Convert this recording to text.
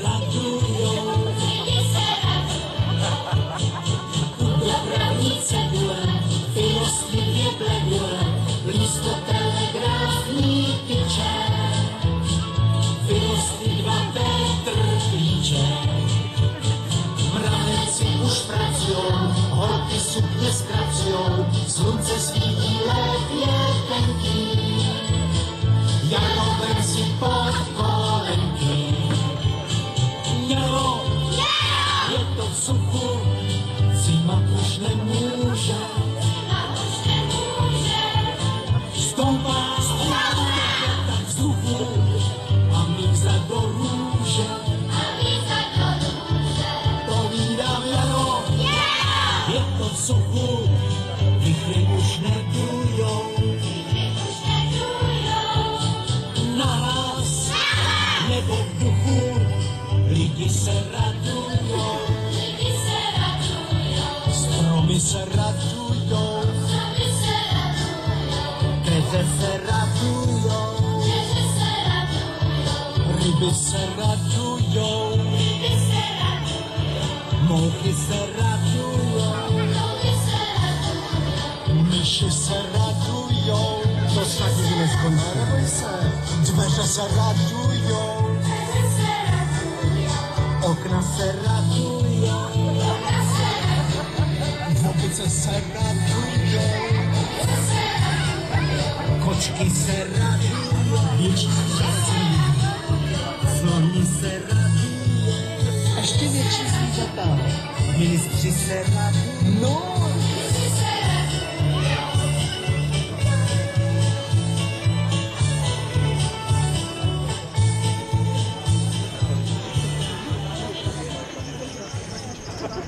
radujou. Dopravnice dule, filosky dvě bledule, blízko telegrafní tyče. Filosky dva Petr Klíček. Mravenci už pracujou, holky sukně zpracujou, slunce svítí, led je tenký. Jaro, vem si pod kolenky. Jaro, je to v suchu, zima už nemůže. Stoupá tak vzduchu a míza do růže. Povídám, Jaro, je to v suchu, vychry už nedujou. Naraz nebo v duchu lidi se radujou. Stromy se radujou. Keře se radujou. Ryby se radujou. Mouchy se radujou. Myši se radujou. To snad nikdy neskončí. Neboj se. Dveře se radujou. Okna se radujou. Dvobice se radujou. Kočky se radujou. Větší šťastí. Sloni se radujou. Ještě větší zvířata. Ministři se radujou. No. Ha ha ha.